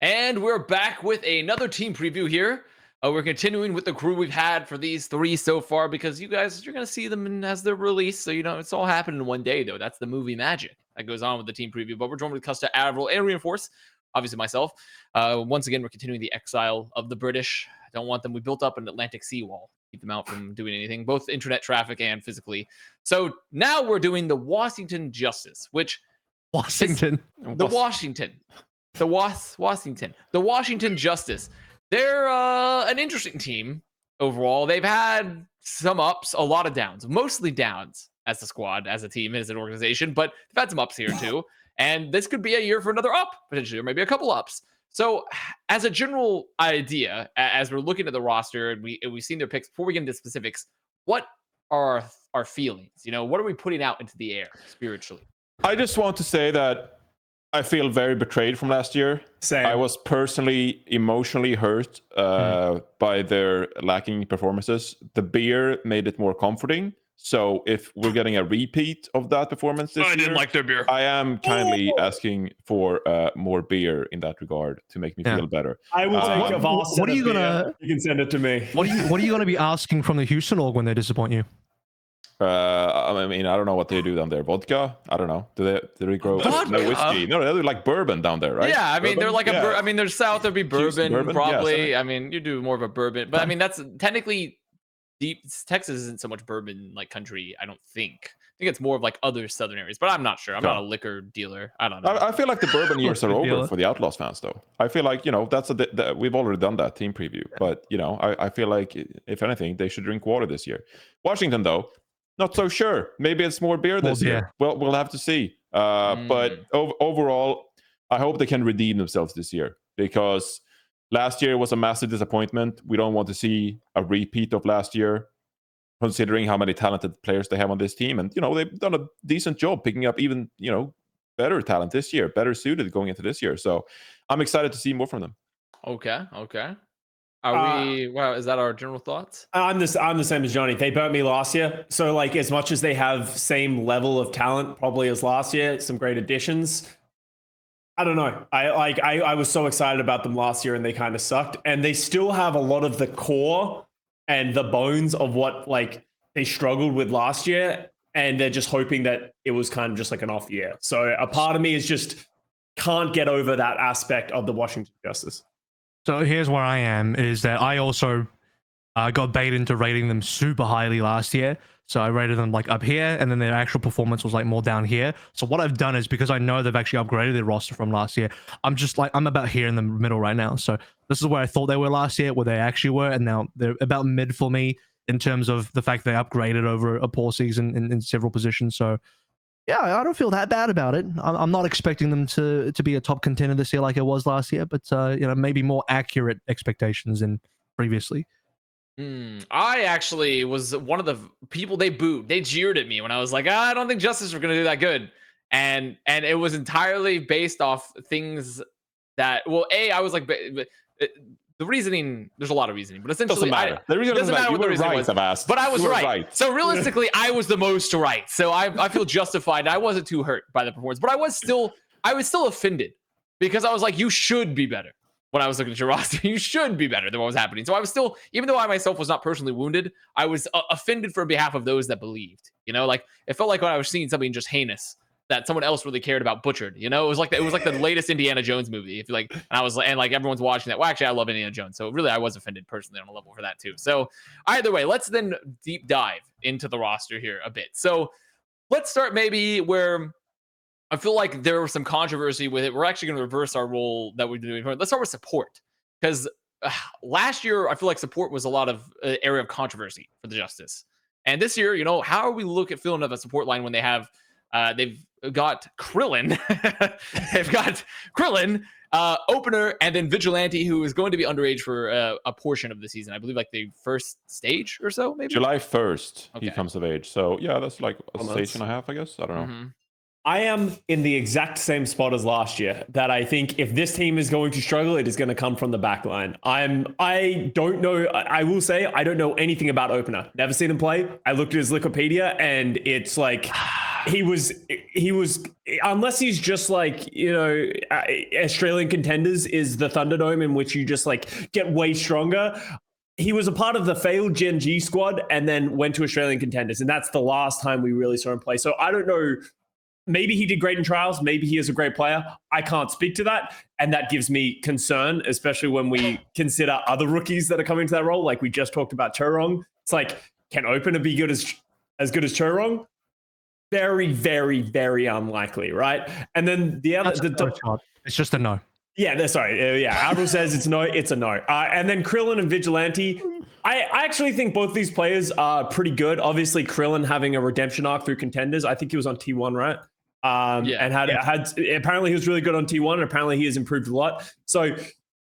And we're back with another team preview here. We're continuing with the crew we've had for these three so far because you guys, you're going to see them as they're released. So, it's all happening in one day, though. That's the movie magic that goes on with the team preview. But we're joined with Custa, AVRL, and Reinforce. Obviously, myself. Once again, we're continuing the exile of the British. I don't want them. We built up an Atlantic seawall. Keep them out from doing anything, both internet traffic and physically. So now we're doing the Washington Justice, which Washington. The Washington Justice. They're an interesting team overall. They've had some ups, a lot of downs, mostly downs as a squad, as a team, as an organization, but they've had some ups here too. And this could be a year for another up, potentially, or maybe a couple ups. So as a general idea, as we're looking at the roster and we've seen their picks, before we get into specifics, what are our feelings? What are we putting out into the air spiritually? I just want to say that I feel very betrayed from last year. Same. I was personally emotionally hurt by their lacking performances. The beer made it more comforting. So if we're getting a repeat of that performance this year, I didn't like their beer. I am kindly asking for more beer in that regard to make me feel better. I will take Avast. What are you gonna? You can send it to me. What are you gonna be asking from the Houston org when they disappoint you? I mean, I don't know what they do down there. Vodka? I don't know. Do they grow no whiskey? No, they do like bourbon down there, right? Yeah, I mean, bourbon? they're like I mean, there's south there'd be bourbon, probably. Yeah, I mean, you do more of a bourbon, but I mean, that's technically deep. Texas isn't so much bourbon like country. I don't think. I think it's more of like other southern areas, but I'm not sure. I'm not a liquor dealer. I don't know. I feel like the bourbon years are over for the Outlaws fans, though. I feel like that's we've already done that team preview, but I feel like if anything, they should drink water this year. Washington, though. Not so sure. Maybe it's more beer this year. Well, we'll have to see. But overall, I hope they can redeem themselves this year because last year was a massive disappointment. We don't want to see a repeat of last year, considering how many talented players they have on this team. And, they've done a decent job picking up even, better talent this year, better suited going into this year. So I'm excited to see more from them. Okay. Are we? Wow, is that our general thoughts? I'm the same as Johnny. They burnt me last year, so like as much as they have same level of talent probably as last year, some great additions. I don't know. I was so excited about them last year, and they kind of sucked. And they still have a lot of the core and the bones of what like they struggled with last year, and they're just hoping that it was kind of just like an off year. So a part of me is just can't get over that aspect of the Washington Justice. So here's where I am, is that I also got baited into rating them super highly last year. So I rated them like up here, and then their actual performance was like more down here. So what I've done is, because I know they've actually upgraded their roster from last year, I'm about here in the middle right now. So this is where I thought they were last year, where they actually were, and now they're about mid for me in terms of the fact they upgraded over a poor season in several positions. So yeah, I don't feel that bad about it. I'm not expecting them to be a top contender this year like it was last year, but maybe more accurate expectations than previously. I actually was one of the people they booed. They jeered at me when I was like, I don't think Justice were going to do that good. And it was entirely based off things that, I was like, the reasoning, there's a lot of reasoning, but essentially, doesn't matter. The reason doesn't matter. What the reason was. But I was right. So realistically, I was the most right. So I feel justified. I wasn't too hurt by the performance, but I was still offended because I was like, you should be better. When I was looking at your roster, you should be better than what was happening. So I was still, even though I myself was not personally wounded, I was offended for behalf of those that believed. Like it felt like when I was seeing something just heinous that someone else really cared about butchered. It was like the latest Indiana Jones movie. If you like, and I was and like everyone's watching that. Well, actually, I love Indiana Jones, so really I was offended personally on a level for that too. So either way, let's then deep dive into the roster here a bit. So let's start maybe where I feel like there was some controversy with it. We're actually going to reverse our role that we're doing. Let's start with support, because last year I feel like support was a lot of area of controversy for the Justice, and this year, how are we feeling of a support line when they have they've got Krillin, opener, and then Vigilante, who is going to be underage for a portion of the season. I believe like the first stage or so, maybe July 1st he comes of age. So yeah, that's like a stage and a half, I guess. I don't know. Mm-hmm. I am in the exact same spot as last year, that I think if this team is going to struggle, it is going to come from the back line. I don't know. I will say I don't know anything about Opener. Never seen him play. I looked at his Wikipedia and it's like he was unless he's just like, Australian Contenders is the Thunderdome in which you just like get way stronger. He was a part of the failed Gen G squad and then went to Australian Contenders, and that's the last time we really saw him play. So I don't know. Maybe he did great in trials. Maybe he is a great player. I can't speak to that. And that gives me concern, especially when we consider other rookies that are coming to that role. Like we just talked about Churong. It's like, can Opener be good as good as Churong? Very, very, very unlikely, right? And then the other... It's just a no. Yeah, sorry. AVRL says it's no, it's a no. And then Krillin and Vigilante. I actually think both these players are pretty good. Obviously, Krillin having a redemption arc through Contenders. I think he was on T1, right? And had apparently he was really good on T1, and apparently he has improved a lot. So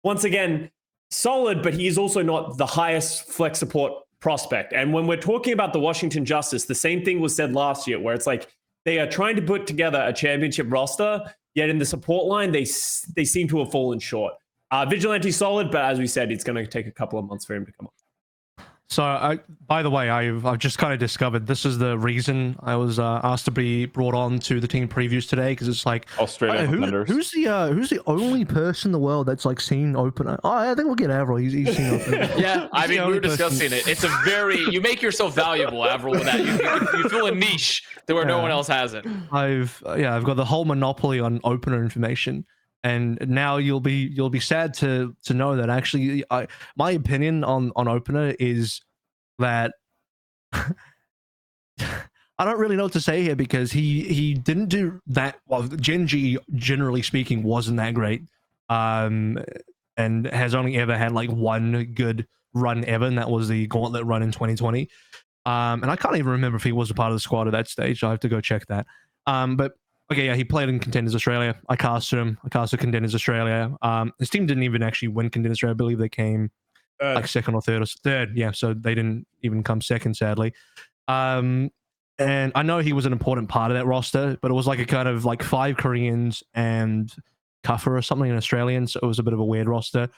once again, solid, but he is also not the highest flex support prospect. And when we're talking about the Washington Justice, the same thing was said last year, where it's like they are trying to put together a championship roster, yet in the support line, they seem to have fallen short. Vigilante solid, but as we said, it's going to take a couple of months for him to come up. So, by the way, I've just kind of discovered this is the reason I was asked to be brought on to the team previews today, because it's like Australian Contenders. Who's the only person in the world that's like seen Opener? Oh, I think we'll get AVRL. He's seen Opener. Yeah, I mean, we were discussing it. It's a very you make yourself valuable, AVRL, with that. You fill a niche to where no one else has it. I've got the whole monopoly on Opener information. And now you'll be sad to know that actually my opinion on Opener is that I don't really know what to say here, because he didn't do that well. Gen G, generally speaking, wasn't that great, and has only ever had like one good run ever, and that was the Gauntlet run in 2020. And I can't even remember if he was a part of the squad at that stage. So I have to go check that. But okay, yeah, he played in Contenders Australia. I casted him. I casted Contenders Australia. His team didn't even actually win Contenders Australia. I believe they came like second or third. Yeah, so they didn't even come second, sadly. And I know he was an important part of that roster, but it was like a kind of like 5 Koreans and Kuffer or something in Australian, so it was a bit of a weird roster.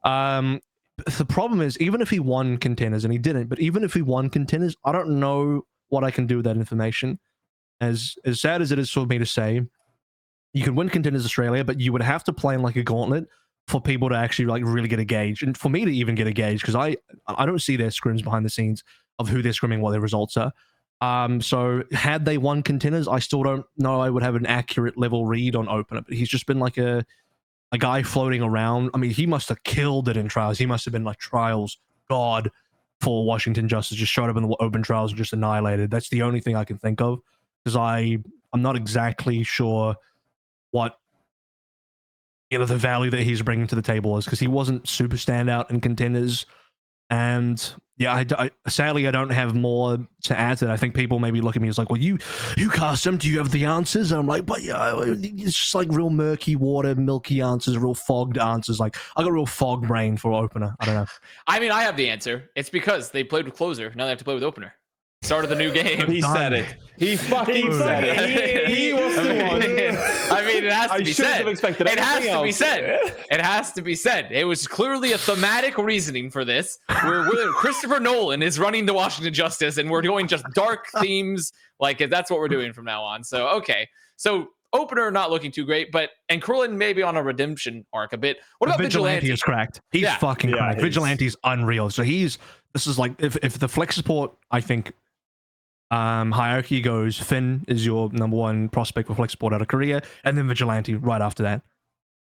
The problem is, even if he won Contenders, and he didn't, but even if he won Contenders, I don't know what I can do with that information. As sad as it is for me to say, you can win Contenders Australia, but you would have to play in like a gauntlet for people to actually like really get a gauge, and for me to even get a gauge, because I don't see their scrims behind the scenes of who they're scrimming, what their results are. So had they won Contenders, I still don't know I would have an accurate level read on Opener, but he's just been like a guy floating around. I mean, he must have killed it in trials. He must have been like trials god for Washington Justice, just showed up in the open trials and just annihilated. That's the only thing I can think of, because I'm not exactly sure what the value that he's bringing to the table is, because he wasn't super standout in Contenders. And yeah, sadly, I don't have more to add to that. I think people maybe look at me as like, well, you cast him. Do you have the answers? And I'm like, but yeah, it's just like real murky water, milky answers, real fogged answers. Like, I got a real fog brain for Opener. I don't know. I mean, I have the answer. It's because they played with Closer. Now they have to play with Opener. Start of the new game. He said it. He fucking said it. He was the one. I mean, it has to be said. It has to be said. It has to be said. It was clearly a thematic reasoning for this. We're Christopher Nolan is running the Washington Justice, and we're doing just dark themes. Like, that's what we're doing from now on. So, okay. So, Opener not looking too great, and Krillin maybe on a redemption arc a bit. What about Vigilante? Is cracked. He's fucking cracked. Vigilante's unreal. So this is like, if the flex support, I think, hierarchy goes, Finn is your number one prospect for flex support out of Korea, and then Vigilante right after that,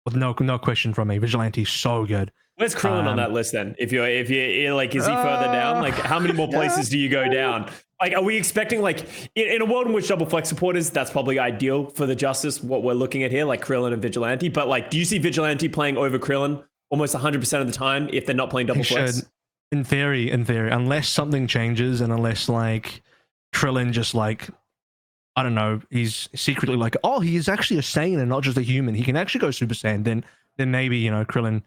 with no question from me. Vigilante's so good. Where's Krillin on that list then? If you're like, is he further down? Like, how many more places do you go down? Like, are we expecting, like, in a world in which double flex support is, that's probably ideal for the Justice, what we're looking at here, like Krillin and Vigilante. But like, do you see Vigilante playing over Krillin almost 100% of the time if they're not playing double flex? In theory, unless something changes, and unless like Krillin just like, I don't know, he's secretly like, oh, he is actually a Saiyan and not just a human. He can actually go Super Saiyan. Then maybe, Krillin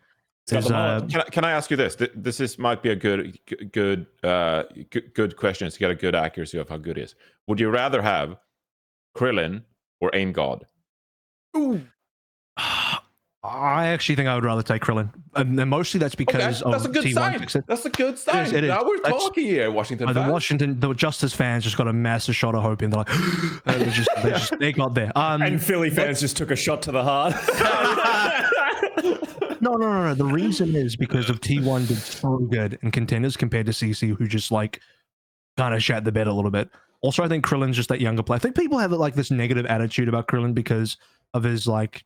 is. Can I ask you this? This might be a good question to get a good accuracy of how good he is. Would you rather have Krillin or Aim God? Ooh. I actually think I would rather take Krillin, and mostly that's because that's a of good T1 sign. success. That's a good sign. It is. Now we're That's- talking here, Washington fans. The Justice fans just got a massive shot of hope, and they're like, they got there. And Philly fans just took a shot to the heart. No. The reason is because of T1 did so good in contenders compared to CC, who just like kind of shat the bed a little bit. Also, I think Krillin's just that younger player. I think people have like this negative attitude about Krillin because of his like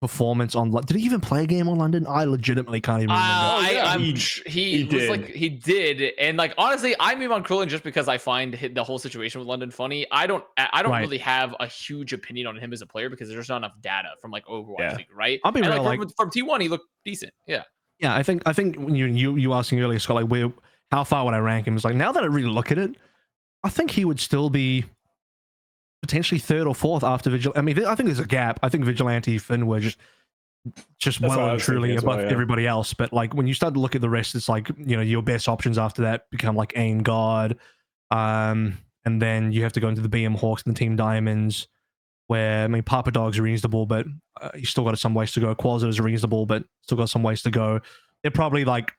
performance on. Did he even play a game on London? I legitimately can't even remember. He did, and like honestly, I'm even on Krillin just because I find the whole situation with London funny. I don't Right. really have a huge opinion on him as a player because there's not enough data from like Overwatch League, right? I'll be and, real, like, from T1, he looked decent. Yeah. Yeah, I think when you asking earlier, Scott, like how far would I rank him? It's like now that I really look at it, I think he would still be potentially third or fourth after Vigilante. I mean, I think there's a gap. I think Vigilante, Finn were just well and truly above everybody else. But like when you start to look at the rest, it's like, you know, your best options after that become like Aim God, and then you have to go into the BM Hawks and the Team Diamonds, where I mean Papa Dog's reasonable, but you still got some ways to go. Quasar is reasonable, but still got some ways to go. They're probably like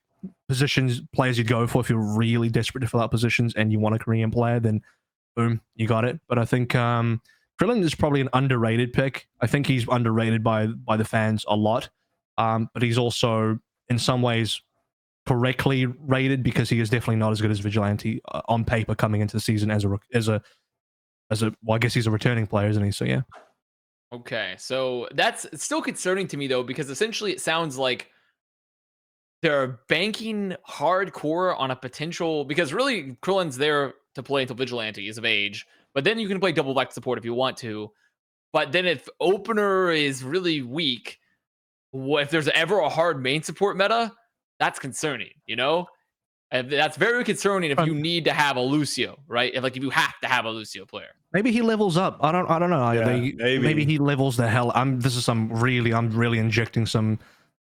players you'd go for if you're really desperate to fill out positions and you want a Korean player, then boom, you got it. But I think Krillin is probably an underrated pick. I think he's underrated by the fans a lot, but he's also in some ways correctly rated because he is definitely not as good as Vigilante on paper coming into the season as a well, I guess he's a returning player, isn't he? So yeah. Okay, so that's still concerning to me though, because essentially it sounds like they're banking hardcore on a potential, because really Krillin's there to play until Vigilante is of age, but then you can play double back support if you want to. But then if opener is really weak, if there's ever a hard main support meta, that's concerning, you know? And that's very concerning if you need to have a Lucio, right? If you have to have a Lucio player. Maybe he levels up. I don't know. Yeah, maybe he levels the hell. I'm really injecting some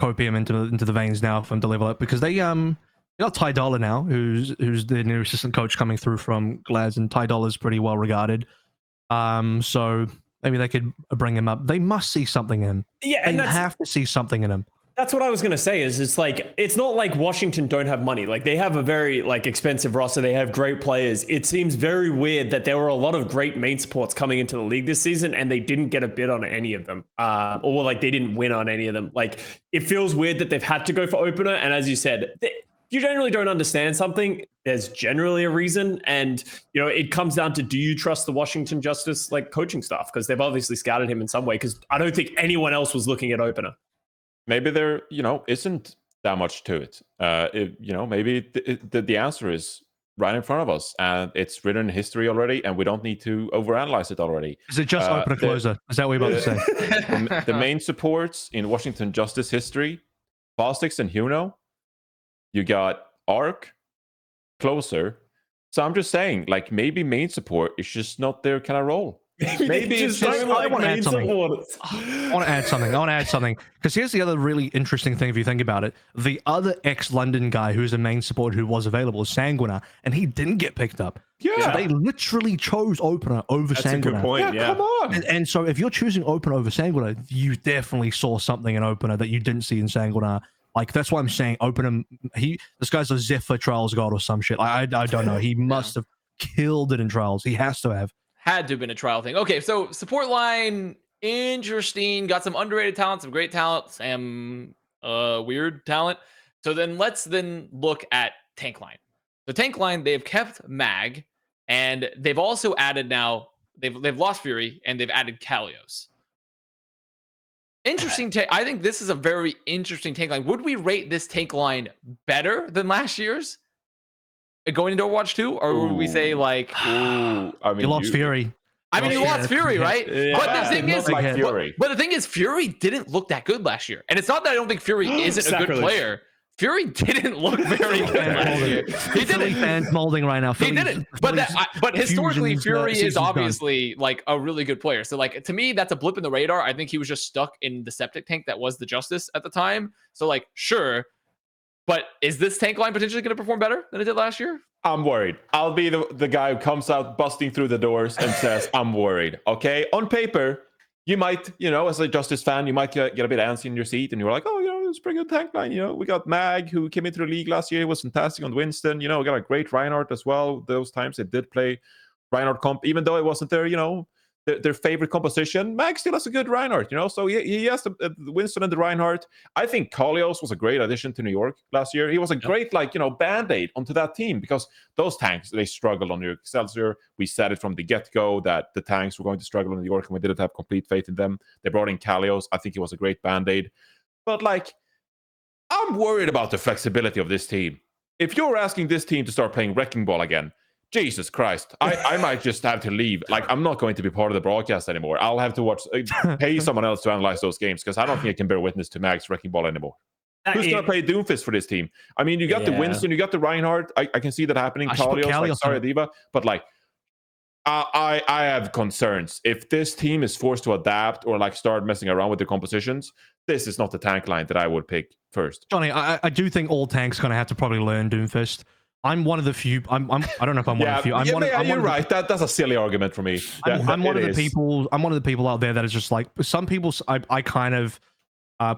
copium into the veins now for him to level up, because they got Ty Dollar now, who's the new assistant coach coming through from Glads, and Ty Dollar's pretty well regarded. So maybe they could bring him up. They must see something in him. Yeah, and they have to see something in him. That's what I was going to say is it's not like Washington don't have money. Like they have a very expensive roster. They have great players. It seems very weird that there were a lot of great main supports coming into the league this season and they didn't get a bid on any of them. Or they didn't win on any of them. Like it feels weird that they've had to go for opener. And as you said, you generally don't understand something. There's generally a reason. And, you know, it comes down to, do you trust the Washington Justice coaching staff? Because they've obviously scouted him in some way, because I don't think anyone else was looking at opener. Maybe there, isn't that much to it. Maybe the answer is right in front of us, and it's written in history already, and we don't need to overanalyze it already. Is it just opener closer? Is that what you're about to say? The main supports in Washington Justice history, Fastix and Huno. You got Arc, closer. So I'm just saying, maybe main support is just not their kind of role. Maybe it's just I want to add something. Because here's the other really interesting thing if you think about it. The other ex-London guy who's a main support who was available is Sanguinar, and he didn't get picked up. Yeah. So they literally chose opener over Sanguinar. That's a good point, yeah. Come on. And so if you're choosing opener over Sanguinar, you definitely saw something in opener that you didn't see in Sanguinar. That's why I'm saying opener. This guy's a Zephyr Trials god or some shit. I don't know. He must have killed it in Trials. He has to have. Had to have been a trial thing. Okay, so support line, interesting. Got some underrated talent, some great talent, some weird talent. So then let's look at tank line. The tank line, they've kept Mag, and they've also added now, they've lost Fury, and they've added Kalios. Interesting. I think this is a very interesting tank line. Would we rate this tank line better than last year's? Going into Overwatch 2, or would we say you lost Fury? I mean, you lost Fury, right? Yeah. But the thing is, Fury. But the thing is, Fury didn't look that good last year, and it's not that I don't think Fury isn't a good player. Fury didn't look very good last year. He didn't. Fans molding right now. He didn't. But historically, Fury is obviously a really good player. So to me, that's a blip in the radar. I think he was just stuck in the septic tank that was the Justice at the time. So sure. But is this tank line potentially going to perform better than it did last year? I'm worried. I'll be the guy who comes out busting through the doors and says, I'm worried. Okay? On paper, you might, as a Justice fan, you might get a bit antsy in your seat, and you're like, oh, it's a pretty good tank line. We got Mag, who came into the league last year, was fantastic on Winston. We got a great Reinhardt as well. Those times they did play Reinhardt comp, even though it wasn't their favorite composition. Mag still has a good Reinhardt, so he has the Winston and the Reinhardt. I think Kalios was a great addition to New York last year. He was a great, band-aid onto that team, because those tanks, they struggled on New York Excelsior. We said it from the get-go that the tanks were going to struggle in New York, and we didn't have complete faith in them. They brought in Kalios. I think he was a great band-aid. But, I'm worried about the flexibility of this team. If you're asking this team to start playing Wrecking Ball again, Jesus Christ, I might just have to leave. I'm not going to be part of the broadcast anymore. I'll have to pay someone else to analyze those games, because I don't think I can bear witness to Mag's Wrecking Ball anymore. Who's going to play Doomfist for this team? I mean, you got the Winston, you got the Reinhardt. I can see that happening. Kalios, sorry, Diva. But I have concerns. If this team is forced to adapt or start messing around with their compositions, this is not the tank line that I would pick first. Johnny, I do think all tanks going to have to probably learn Doomfist. I'm one of the few. I don't know if I'm one of the few. You're right. That's a silly argument for me. I'm one of the people. I'm one of the people out there that is just some people. I kind of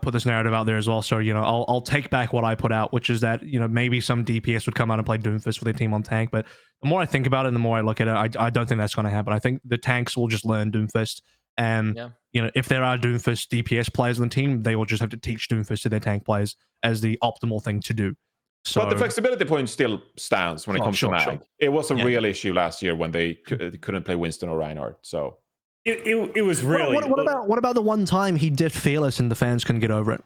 put this narrative out there as well. So I'll take back what I put out, which is that maybe some DPS would come out and play Doomfist for their team on tank. But the more I think about it, and the more I look at it, I don't think that's going to happen. I think the tanks will just learn Doomfist. And if there are Doomfist DPS players on the team, they will just have to teach Doomfist to their tank players as the optimal thing to do. So, but the flexibility point still stands when it comes to Mag. Sure. It was a real issue last year when they couldn't play Winston or Reinhardt. So it was really. What about the one time he did Fearless and the fans couldn't get over it?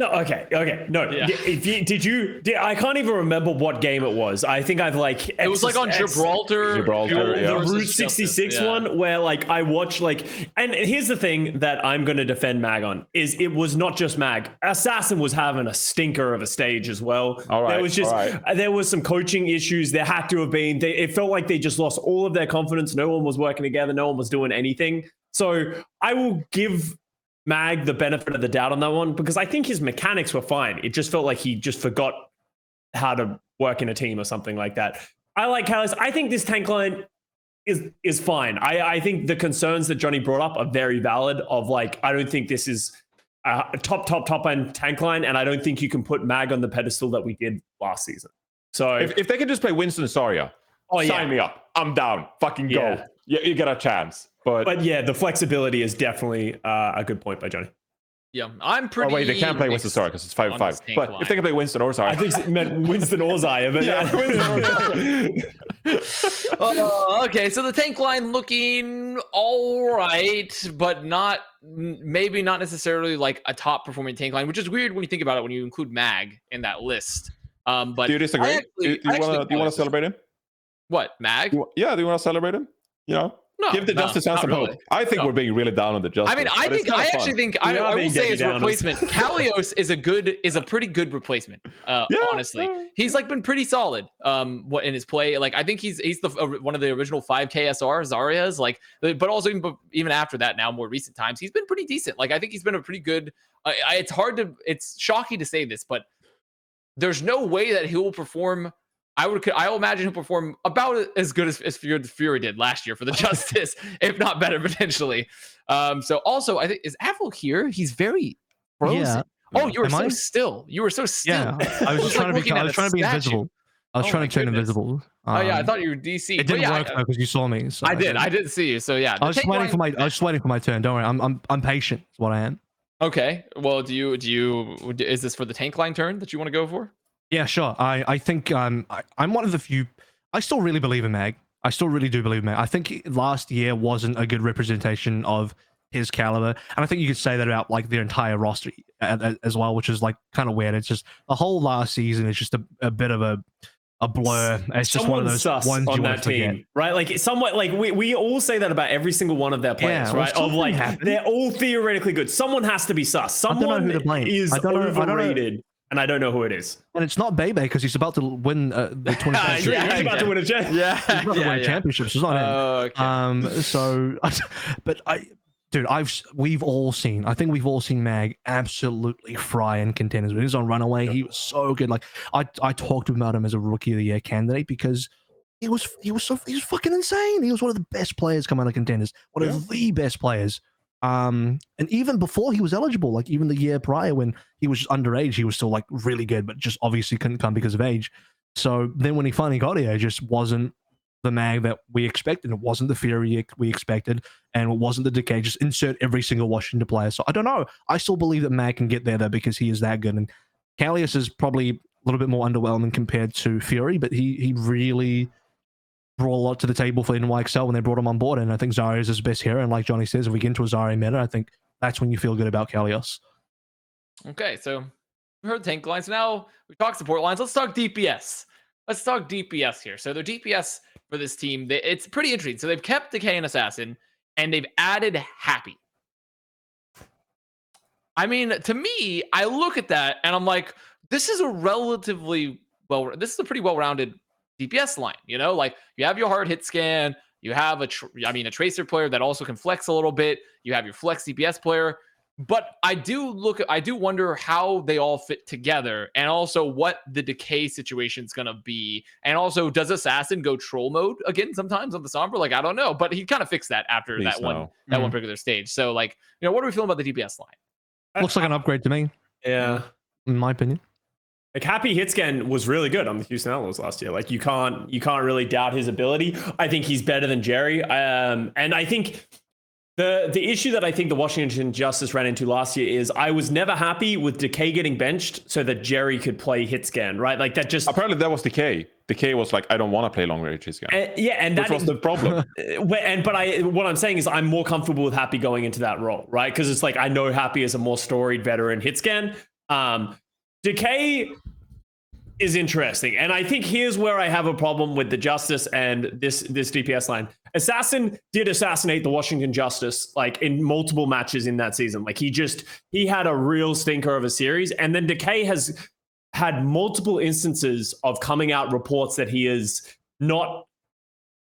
No, okay. No, I can't even remember what game it was. I think I've it was on Gibraltar, the Route 66 one, where I watched and here's the thing that I'm going to defend Mag on is it was not just Mag. Assassin was having a stinker of a stage as well. All right, there was some coaching issues. There had to have been. It felt like they just lost all of their confidence. No one was working together. No one was doing anything. So I will give Mag the benefit of the doubt on that one, because I think his mechanics were fine. It just felt like he just forgot how to work in a team or something like that. I like Kalios. I think this tank line is fine. I think the concerns that Johnny brought up are very valid of I don't think this is a top end tank line, and I don't think you can put Mag on the pedestal that we did last season. So if they can just play Winston Saria, sign me up. I'm down. Fucking go. You get a chance. But yeah, the flexibility is definitely a good point by Johnny. Yeah, I'm pretty. Oh wait, they can't play Winston Saria because it's 5-5. But if they can play Winston or Saria, I think it meant Winston or Zaya. But okay, so the tank line looking all right, but maybe not necessarily a top performing tank line, which is weird when you think about it when you include Mag in that list. But do you disagree? Do you want to celebrate him? What, Mag? Do you want to celebrate him? No, give the Justice Sound some hope. I think we're being really down on the Justice. I mean, I will say his replacement, Kalios, is a pretty good replacement. Honestly, he's been pretty solid. In his play, I think he's one of the original 5 KSR Zarias. But also even after that, now more recent times, he's been pretty decent. I think he's been a pretty good. It's shocking to say this, but there's no way that he will perform. I will imagine he'll perform about as good as Fury did last year for the Justice, if not better potentially. So also, I think is AVRL here? He's very frozen. Yeah. Oh, you were so still. You were so still. Yeah, I was trying to be invisible. I was trying to turn invisible. I thought you were DC. It didn't work though because you saw me. So I didn't see you. So yeah, I was just waiting for my turn. Don't worry, I'm patient. Is what I am. Okay. Well, is this for the tank line turn that you want to go for? Yeah, sure. I think I'm one of the few. I still really believe in Mag. I still really do believe in Mag. I think last year wasn't a good representation of his caliber, and I think you could say that about their entire roster as well, which is kind of weird. It's just the whole last season is just a bit of a blur. It's just one of those ones you want to forget, right? Somewhat we all say that about every single one of their players, right? Of they're all theoretically good. Someone has to be sus. Someone I don't know who to blame. Is overrated. And I don't know who it is. And it's not Bebe because he's about to win the 2020. He's about to win a championship. He's about to win a championship. So it's not him. Okay. So, but we've all seen. I think we've all seen Mag absolutely fry in contenders. When he was on Runaway, he was so good. I talked about him as a Rookie of the Year candidate because he was fucking insane. He was one of the best players coming out of contenders. One of the best players. And even before he was eligible, like even the year prior when he was just underage, he was still like really good, but just obviously couldn't come because of age. So then when he finally got here, it just wasn't the mag that we expected. It wasn't the Fury we expected, and it wasn't the Decay. Just insert every single Washington player. So I don't know. I still believe that Mag can get there though because he is that good. And Callius is probably a little bit more underwhelming compared to Fury, but he really brought a lot to the table for NYXL when they brought him on board. And I think Zarya is his best hero. And like Johnny says, if we get into a Zarya meta, I think that's when you feel good about Callius. Okay, so we heard tank lines. Now we talked support lines. Let's talk DPS. Let's talk DPS here. So the DPS for this team, it's pretty interesting. So they've kept Decay and Assassin, and they've added Happy. I mean, to me, I look at that and I'm like, this is a pretty well-rounded DPS line. You know, like you have your hard hit scan, you have a tracer player that also can flex a little bit. You have your flex DPS player. But I do wonder how they all fit together, and also what the Decay situation is gonna be, and also does Assassin go troll mode again sometimes on the Sombra? Like I don't know, but he kind of fixed that after that one particular stage. So like, what are we feeling about the DPS line? Looks like an upgrade to me. Yeah, in my opinion. Like Happy hit scan was really good on the Houston Outlaws last year. Like you can't really doubt his ability. I think he's better than Jerry, and I think. The issue that I think the Washington Justice ran into last year is I was never happy with Decay getting benched so that Jerry could play hit scan, right? Like that just... Apparently that was Decay. Decay was like, I don't want to play long range hit scan. And which was the problem. What I'm saying is I'm more comfortable with Happy going into that role, right? Because it's like I know Happy is a more storied veteran hit scan. Decay is interesting. And I think here's where I have a problem with the Justice and this DPS line. Assassin did assassinate the Washington Justice like in multiple matches in that season. Like he had a real stinker of a series. And then Decay has had multiple instances of coming out reports that he is not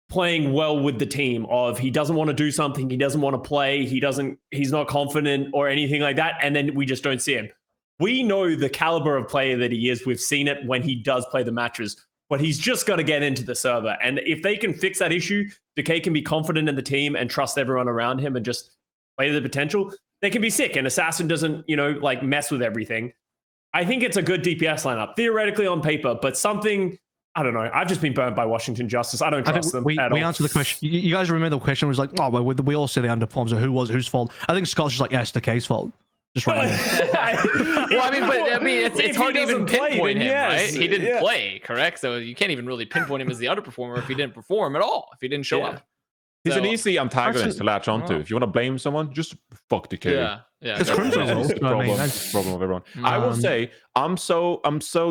playing well with the team, of he doesn't want to do something, he doesn't want to play, he's not confident or anything like that. And then we just don't see him. We know the caliber of player that he is. We've seen it when he does play the matches, but he's just got to get into the server. And if they can fix that issue, Decay can be confident in the team and trust everyone around him and just play the potential. They can be sick, and Assassin doesn't, like mess with everything. I think it's a good DPS lineup, theoretically on paper, but something, I don't know. I've just been burnt by Washington Justice. I don't trust them at all. We answered the question. You guys remember the question was like, oh, well, we all say they underperformed, so whose fault? I think Scott's just like, yeah, it's Decay's fault. Just right. It's hard to even pinpoint him, right? He didn't play, correct? So you can't even really pinpoint him as the underperformer if he didn't perform at all, if he didn't show up. He's an easy antagonist to latch onto. If you want to blame someone, just fuck Decay. Yeah. It's the problem of everyone. I will say, I'm so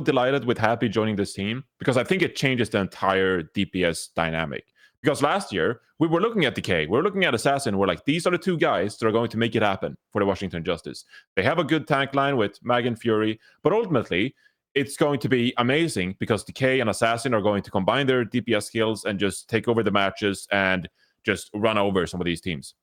delighted with Happy joining this team because I think it changes the entire DPS dynamic. Because last year, we were looking at Decay, we were looking at Assassin, we're like, these are the two guys that are going to make it happen for the Washington Justice. They have a good tank line with Mag and Fury, but ultimately, it's going to be amazing because Decay and Assassin are going to combine their DPS skills and just take over the matches and just run over some of these teams.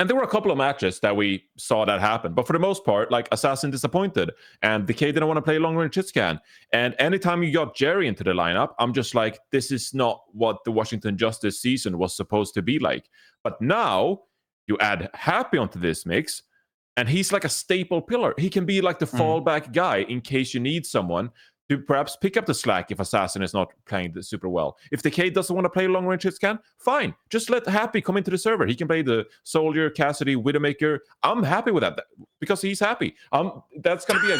And there were a couple of matches that we saw that happen. But for the most part, like Assassin disappointed and Decay didn't want to play long range hit scan. And anytime you got Jerry into the lineup, I'm just like, this is not what the Washington Justice season was supposed to be like. But now you add Happy onto this mix and he's like a staple pillar. He can be like the fallback guy in case you need someone to perhaps pick up the slack if Assassin is not playing super well. If Decay doesn't want to play long range hit scan, fine. Just let Happy come into the server. He can play the Soldier, Cassidy, Widowmaker. I'm happy with that because he's happy. That's going to be a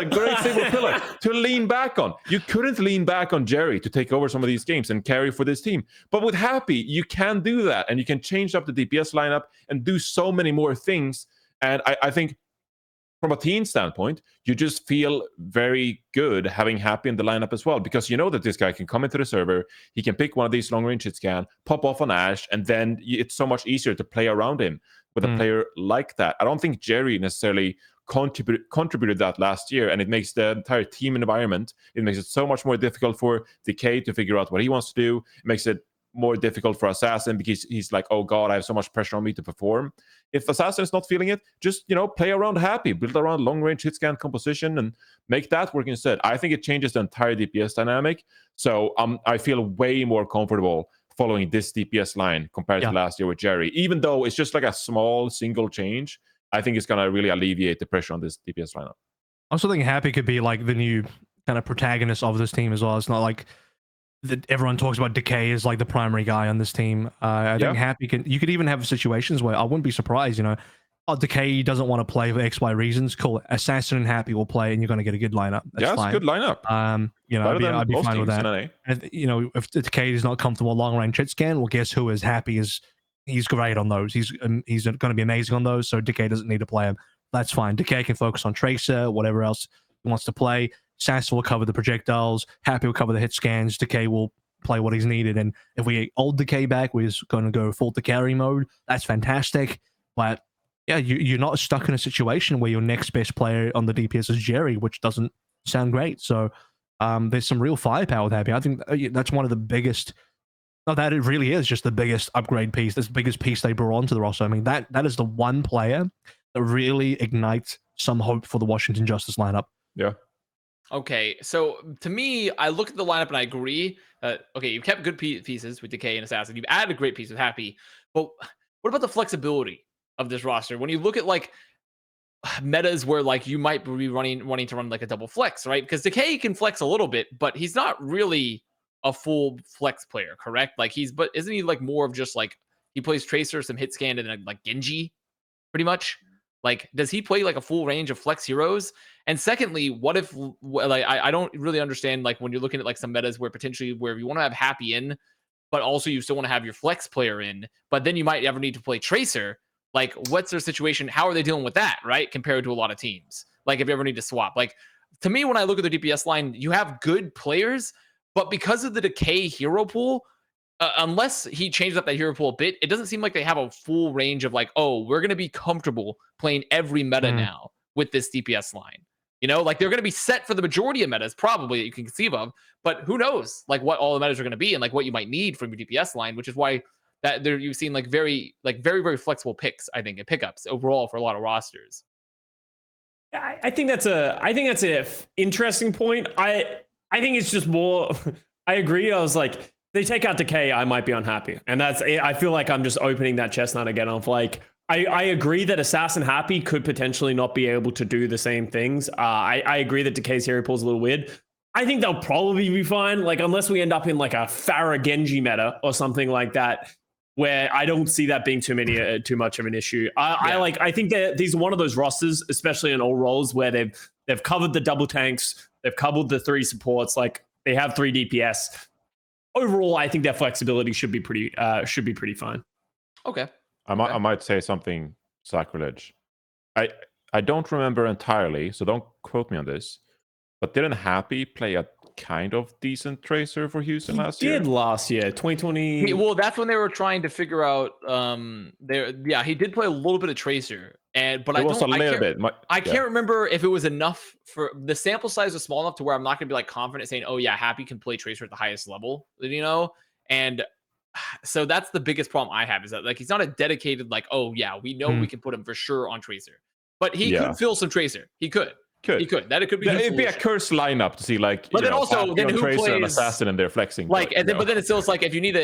great single pillar to lean back on. You couldn't lean back on Jerry to take over some of these games and carry for this team. But with Happy, you can do that and you can change up the DPS lineup and do so many more things. And I think from a team standpoint, you just feel very good having Happy in the lineup as well, because you know that this guy can come into the server, he can pick one of these long-range hit scan, pop off on Ashe, and then it's so much easier to play around him with a player like that. I don't think Jerry necessarily contributed that last year, and it makes the entire team environment, it makes it so much more difficult for Decay to figure out what he wants to do. It makes it more difficult for Assassin because he's like, oh god, I have so much pressure on me to perform. If Assassin is not feeling it, just play around Happy, build around long range hit scan composition and make that work instead. I think it changes the entire DPS dynamic. So I feel way more comfortable following this DPS line compared to last year with Jerry. Even though it's just like a small single change, I think it's going to really alleviate the pressure on this DPS lineup. I also think Happy could be like the new kind of protagonist of this team as well. It's not like that everyone talks about Decay as like the primary guy on this team. I think Happy you could even have situations where I wouldn't be surprised, Decay doesn't want to play for X, Y reasons. Cool. Assassin and Happy will play and you're going to get a good lineup. That's it's fine. a good lineup. I'd be fine with that. And, if Decay is not comfortable long range hit scan, well, guess who is Happy is he's great on those. He's going to be amazing on those. So Decay doesn't need to play him. That's fine. Decay can focus on Tracer, whatever else he wants to play. Sass will cover the projectiles. Happy will cover the hit scans. Decay will play what he's needed. And if we get old Decay back, we're just going to go full to carry mode. That's fantastic. But yeah, you're not stuck in a situation where your next best player on the DPS is Jerry, which doesn't sound great. So there's some real firepower with Happy. I think that's one of the biggest. No, that it really is just the biggest upgrade piece. This biggest piece they brought onto the roster. I mean, that is the one player that really ignites some hope for the Washington Justice lineup. Yeah. Okay, so to me, I look at the lineup and I agree. Okay, you've kept good pieces with Decay and Assassin. You've added a great piece with Happy. But what about the flexibility of this roster? When you look at like metas where like you might be wanting to run like a double flex, right? Because Decay can flex a little bit, but he's not really a full flex player, correct? Like isn't he like more of just like he plays Tracer, some hit scan, and then like Genji, pretty much? Like, does he play like a full range of flex heroes? And secondly, what if like I don't really understand like when you're looking at like some metas where potentially where you want to have Happy in, but also you still want to have your flex player in, but then you might ever need to play Tracer. Like, what's their situation? How are they dealing with that, right? Compared to a lot of teams. Like, if you ever need to swap. Like, to me, when I look at the DPS line, you have good players, but because of the Decay hero pool, unless he changes up that hero pool a bit, it doesn't seem like they have a full range of like, oh, we're going to be comfortable playing every meta now with this DPS line. Like they're going to be set for the majority of metas, probably that you can conceive of, but who knows like what all the metas are going to be and like what you might need from your DPS line, which is why that there you've seen like very, very flexible picks, I think, and pickups overall for a lot of rosters. I think that's a interesting point. I think it's just more. I agree. I was like, they take out Decay, I might be unhappy, and I feel like I'm just opening that chestnut again of like. I agree that Assassin Happy could potentially not be able to do the same things. I agree that Decay's hero pool is a little weird. I think they'll probably be fine, like unless we end up in like a Pharah Genji meta or something like that, where I don't see that being too much of an issue. I think that these are one of those rosters, especially in all roles, where they've covered the double tanks, they've covered the 3 supports, like they have 3 DPS. Overall, I think their flexibility should be pretty fine. Okay. I might say something sacrilege. I don't remember entirely, so don't quote me on this. But didn't Happy play a kind of decent Tracer for Houston last year? He did last year, 2020. Well, that's when they were trying to figure out. He did play a little bit of Tracer, but I can't remember if it was enough for the sample size was small enough to where I'm not going to be like confident saying, oh yeah, Happy can play Tracer at the highest level, and. So that's the biggest problem I have is that like he's not a dedicated like, oh yeah, we know we can put him for sure on Tracer, but he could fill some Tracer. He could. That it could be. It'd be a cursed lineup to see like. But then also then who Tracer plays and Assassin and they're flexing. Like but then it's still like if you need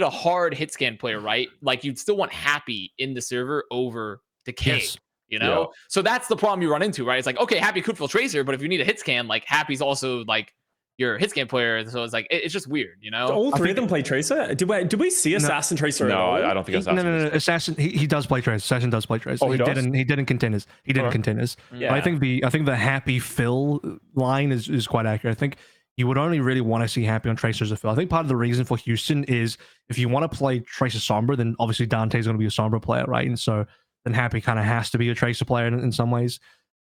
a hard hit scan player, right? Like you'd still want Happy in the server over Decay. Yes. So that's the problem you run into, right? It's like okay, Happy could fill Tracer, but if you need a hit scan, like Happy's also like. Your hit scan player, so it's like it's just weird, Do all 3 of them play Tracer? Did we see Assassin Tracer? No, I don't think Assassin. No. Assassin he does play Tracer. Assassin does play Tracer. Oh, he didn't contenders. He didn't contenders. Yeah. I think the Happy fill line is quite accurate. I think you would only really want to see Happy on Tracer as a fill. I think part of the reason for Houston is if you want to play Tracer Sombra, then obviously Dante's going to be a Sombra player, right? And so then Happy kind of has to be a Tracer player in some ways.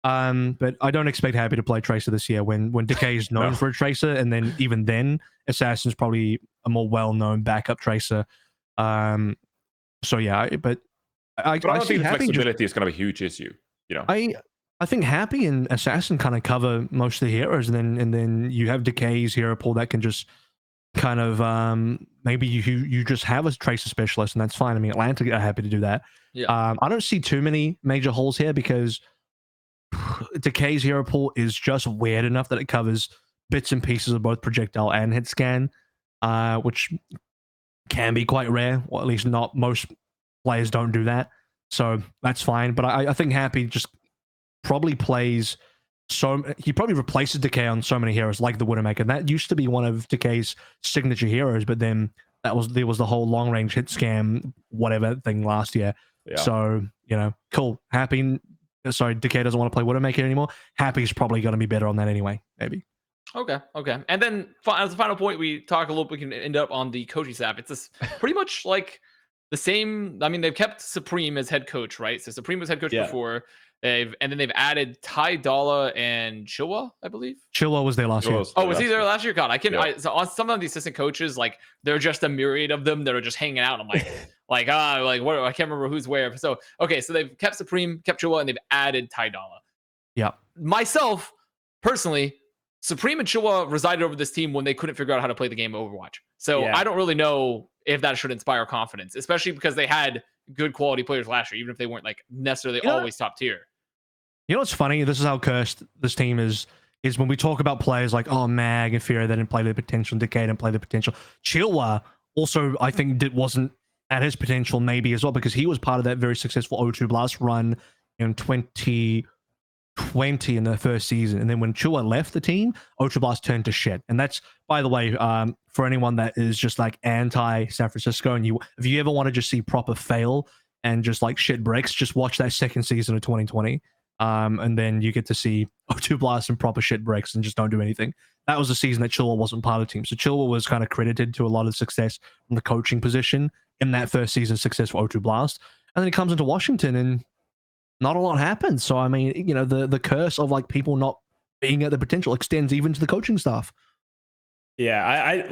But I don't expect Happy to play Tracer this year when Decay is known for a Tracer, and then even then Assassin's probably a more well-known backup Tracer. So yeah, but I don't think the flexibility is kind of a huge issue. I think Happy and Assassin kind of cover most of the heroes, and then you have Decay's hero pool that can just kind of maybe you just have a Tracer specialist, and that's fine. I mean, Atlanta are happy to do that. Yeah. I don't see too many major holes here because Decay's hero pool is just weird enough that it covers bits and pieces of both projectile and hit scan, which can be quite rare, or at least not most players don't do that. So that's fine. But I think Happy just probably plays he probably replaces Decay on so many heroes like the Widowmaker. That used to be one of Decay's signature heroes, but then there was the whole long range hit scam whatever thing last year. Yeah. So, cool. Decay doesn't want to play Widowmaker anymore. Happy's probably going to be better on that anyway, maybe. Okay. And then as the final point, we can end up on the coaching staff. It's this pretty much like the same. I mean, they've kept Supreme as head coach, right? So Supreme was head coach before. And then they've added Ty Dalla and Chilwa, I believe. Chilwa was there last year. Oh, was he there last year? God, I can't. So on some of the assistant coaches, like they're just a myriad of them that are just hanging out. I'm like, what? I can't remember who's where. So okay, so they've kept Supreme, kept Chilwa, and they've added Ty Dalla. Yeah. Myself personally, Supreme and Chilwa resided over this team when they couldn't figure out how to play the game of Overwatch. So I don't really know if that should inspire confidence, especially because they had good quality players last year, even if they weren't like necessarily always top tier. You know what's funny? This is how cursed this team is when we talk about players like, Mag and Fear, they didn't play their potential, Decay didn't play their potential. Chilwa also, I think, wasn't at his potential maybe as well, because he was part of that very successful O2 Blast run in 2020 in the first season. And then when Chilwa left the team, O2 Blast turned to shit. And that's, by the way, for anyone that is just like anti-San Francisco, and if you ever want to just see proper fail and just like shit breaks, just watch that second season of 2020. And then you get to see O2 Blast and proper shit breaks and just don't do anything. That was the season that Chilwa wasn't part of the team. So Chilwa was kind of credited to a lot of success from the coaching position in that first season success for O2 Blast. And then he comes into Washington and not a lot happens. So, I mean, the curse of like people not being at the potential extends even to the coaching staff. Yeah,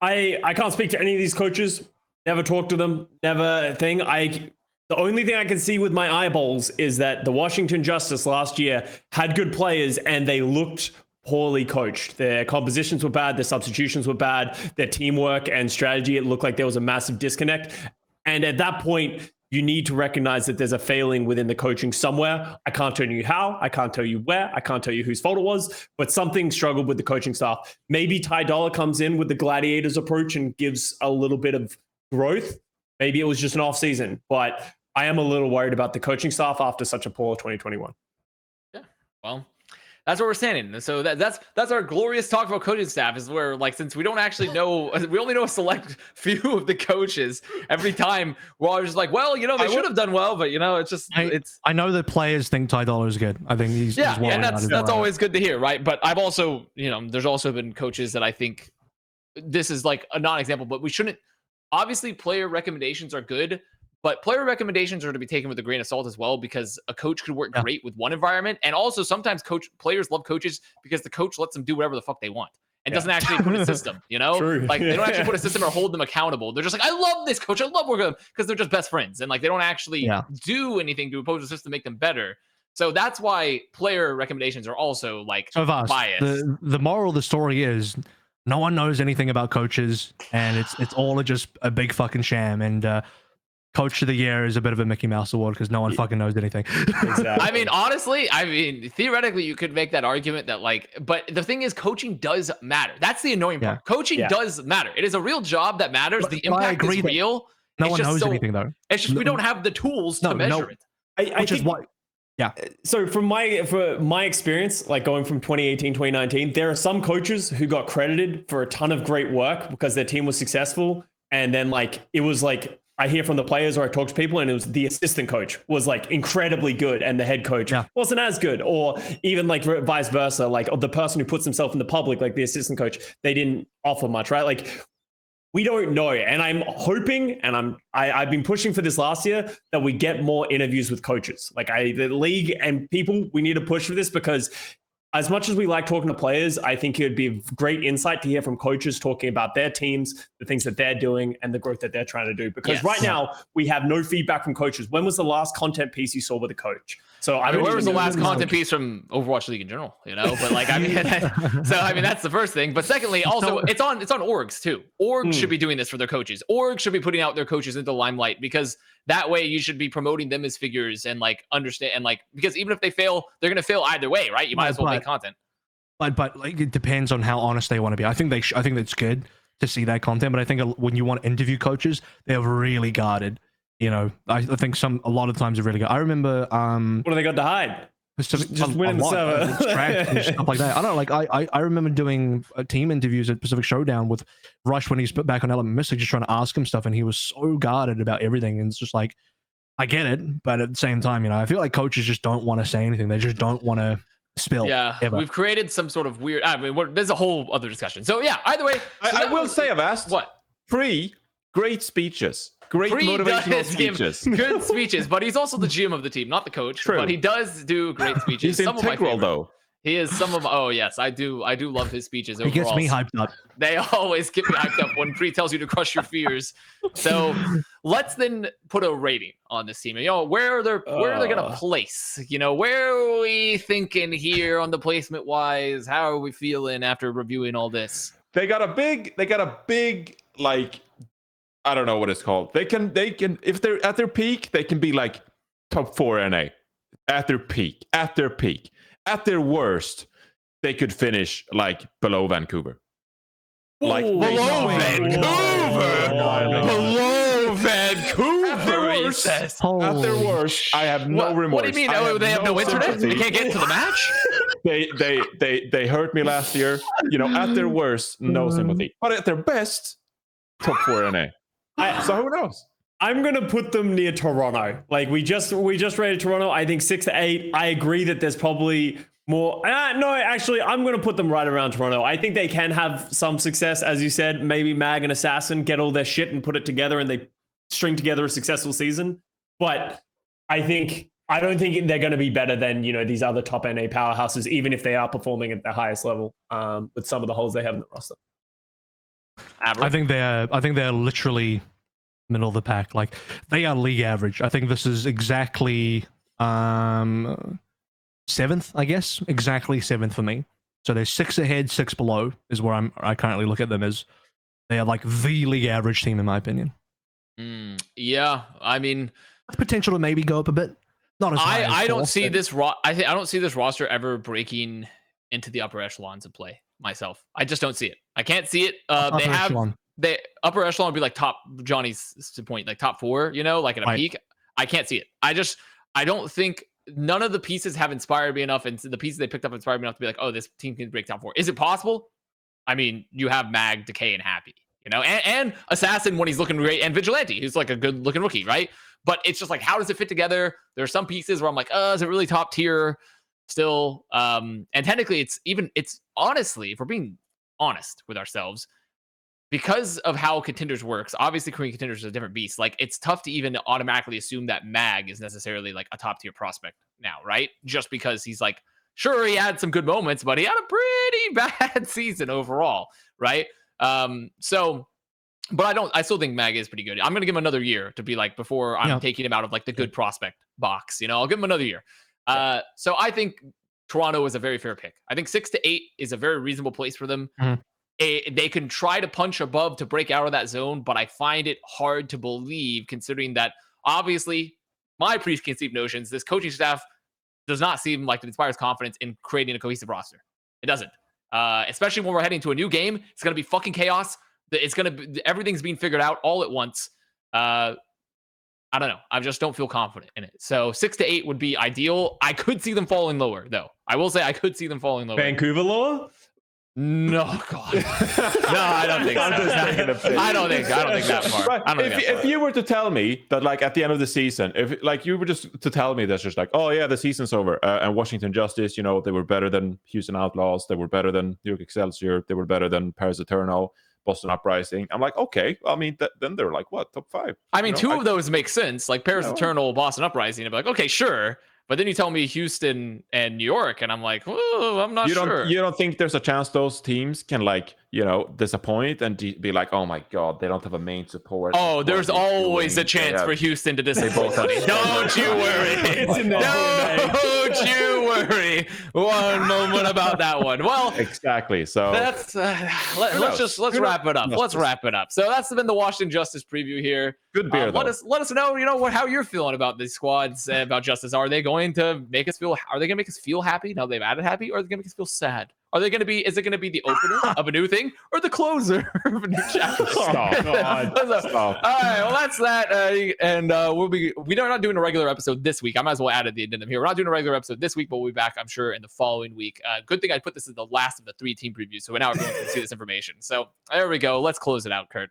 I can't speak to any of these coaches. Never talked to them. Never thing. The only thing I can see with my eyeballs is that the Washington Justice last year had good players and they looked poorly coached. Their compositions were bad. Their substitutions were bad. Their teamwork and strategy, it looked like there was a massive disconnect. And at that point, you need to recognize that there's a failing within the coaching somewhere. I can't tell you how. I can't tell you where. I can't tell you whose fault it was, but something struggled with the coaching staff. Maybe Ty Dalla comes in with the Gladiators approach and gives a little bit of growth. Maybe it was just an off season, but I am a little worried about the coaching staff after such a poor 2021. Yeah, well, that's where we're standing. So that's our glorious talk about coaching staff, is where, like, since we don't actually know, we only know a select few of the coaches. Every time we're always just like, well, they should have done well, but it's just I know that players think Ty Dalla is good. I think he's and that's always good to hear, right? But I've also there's also been coaches that I think this is like a non-example, but we shouldn't. Obviously, player recommendations are good. But player recommendations are to be taken with a grain of salt as well, because a coach could work great with one environment. And also sometimes players love coaches because the coach lets them do whatever the fuck they want and doesn't actually put a system, True. Like they don't actually put a system or hold them accountable. They're just like, I love this coach. I love working with them, because they're just best friends. And like, they don't actually do anything to oppose the system to make them better. So that's why player recommendations are also like biased. The moral of the story is no one knows anything about coaches, and it's all just a big fucking sham. And, Coach of the Year is a bit of a Mickey Mouse award because no one fucking knows anything. Exactly. I mean, honestly, theoretically, you could make that argument that but the thing is, coaching does matter. That's the annoying part. Coaching does matter. It is a real job that matters. The impact is real. No one knows anything, though. It's just we don't have the tools to measure it. I think why. Yeah. So for my experience, like going from 2018, 2019, there are some coaches who got credited for a ton of great work because their team was successful. And then it was like, I hear from the players or I talk to people, and it was the assistant coach was like incredibly good and the head coach wasn't as good, or even like vice versa, like the person who puts himself in the public, like the assistant coach, they didn't offer much, right? Like we don't know. And I'm hoping, and I've been pushing for this last year, that we get more interviews with coaches. Like the league and people, we need to push for this, because as much as we like talking to players, I think it would be great insight to hear from coaches talking about their teams, the things that they're doing, and the growth that they're trying to do. Because right now, we have no feedback from coaches. When was the last content piece you saw with a coach? So where was the last content piece from Overwatch League in general? But like, that's the first thing. But secondly, also it's on orgs too. Orgs should be doing this for their coaches. Orgs should be putting out their coaches into the limelight, because that way you should be promoting them as figures and like understand, and like, because even if they fail, they're going to fail either way, right? You might as well make content. But like, it depends on how honest they want to be. I think that's good to see that content. But I think when you want to interview coaches, they're really guarded. You know, I think a lot of times they're really good. I remember what do they got to hide? Just winning the server. Stuff like that. I don't know, like I remember doing team interviews at Pacific Showdown with Rush when he's put back on Element Mystic, just trying to ask him stuff, and he was so guarded about everything. And it's just like, I get it, but at the same time, you know, I feel like coaches just don't want to say anything. They just don't want to spill. Yeah, ever. We've created some sort of weird. I mean, there's a whole other discussion. So yeah, either way, I will say, Avast, what? Great speeches. Great motivational speeches. Good speeches, but he's also the GM of the team, not the coach. True. But he does do great speeches. He's some integral, of my though. He is some of. Oh yes, I do love his speeches. Overall. He gets me hyped up. They always get me hyped up when Pre tells you to crush your fears. So let's then put a rating on this team. You know, where are they gonna place? You know, where are we thinking here on the placement wise? How are we feeling after reviewing all this? They got a big like, I don't know what it's called. They can if they're at their peak, they can be like top 4 NA at their peak. At their worst, they could finish like below Vancouver. Like below Vancouver. Below Vancouver. At their worst, I have no remorse. What do you mean? Oh, they have no internet? They can't get to the match? They hurt me last year. You know, at their worst, no sympathy. But at their best, top 4 NA. So who knows? I'm gonna put them near Toronto. Like we just rated Toronto. I think 6 to 8. I agree that there's probably more. No, actually, I'm gonna put them right around Toronto. I think they can have some success, as you said. Maybe Mag and Assassin get all their shit and put it together, and they string together a successful season. But I don't think they're going to be better than, you know, these other top NA powerhouses, even if they are performing at the highest level with some of the holes they have in the roster. I think they're literally middle of the pack. Like, they are league average. I think this is exactly 7th, I guess. Exactly 7th for me. So they're 6 ahead, 6 below is where I currently look at them as. They are like the league average team in my opinion. Yeah, I mean, potential to maybe go up a bit. Not as high as I don't see this. I don't see this roster ever breaking into the upper echelons of play. Myself, I just don't see it. I can't see it. They upper echelon would be like top Johnny's point, like top 4. You know, like at a peak. I can't see it. I don't think none of the pieces have inspired me enough, and the pieces they picked up inspired me enough to be like, oh, this team can break top 4. Is it possible? I mean, you have Mag, Decay, and Happy. You know, and Assassin when he's looking great, and Vigilante, who's like a good looking rookie, right? But it's just like, how does it fit together? There are some pieces where I'm like, is it really top tier still? And technically, it's honestly, if we're being honest with ourselves, because of how Contenders works, obviously Korean Contenders is a different beast. Like, it's tough to even automatically assume that Mag is necessarily like a top tier prospect now, right? Just because he's like, sure, he had some good moments, but he had a pretty bad season overall, right? But I still think Mag is pretty good. I'm going to give him another year to be like, before I'm taking him out of like the good prospect box, you know, I'll give him another year. So I think Toronto is a very fair pick. I think 6 to 8 is a very reasonable place for them. They can try to punch above to break out of that zone, but I find it hard to believe, considering that obviously my preconceived notions, this coaching staff does not seem like it inspires confidence in creating a cohesive roster. It doesn't. Especially when we're heading to a new game. It's going to be fucking chaos. It's going to be, everything's being figured out all at once. I don't know. I just don't feel confident in it. So 6 to 8 would be ideal. I could see them falling lower, though. I will say I could see them falling lower. Vancouver lower? No, God. No, I don't think so. I don't think that far. If you were to tell me that, like, at the end of the season, if like you were just to tell me that's just like, oh yeah, the season's over, and Washington Justice, you know, they were better than Houston Outlaws, they were better than New York Excelsior, they were better than Paris Eternal, Boston Uprising. I'm like, okay, I mean, then they're like, what, top 5? I mean, two of those make sense, like Paris Eternal, Boston Uprising. I'm like, okay, sure. But then you tell me Houston and New York, and I'm like, oh, I'm not sure. You don't think there's a chance those teams can, like, you know, disappoint and be like, oh my God, they don't have a main support. Oh, there's always a chance for Houston to disappoint. Don't you worry. Don't you worry one moment about that one. Well, exactly. So that's let's wrap it up. Let's wrap it up. So that's been the Washington Justice preview here. Good beer. Let us know, you know, how you're feeling about these squads, about Justice. Are they going to make us feel? Are they going to make us feel happy now they've added happy, or are they going to make us feel sad Are they going to be? Is it going to be the opener of a new thing or the closer of a new chapter? Stop. God. Stop. All right, well that's that, and we're not doing a regular episode this week. I might as well add at the addendum here. We're not doing a regular episode this week, but we'll be back, I'm sure, in the following week. Good thing I put this as the last of the 3 team previews, so now everyone can see this information. So there we go. Let's close it out, Kurt.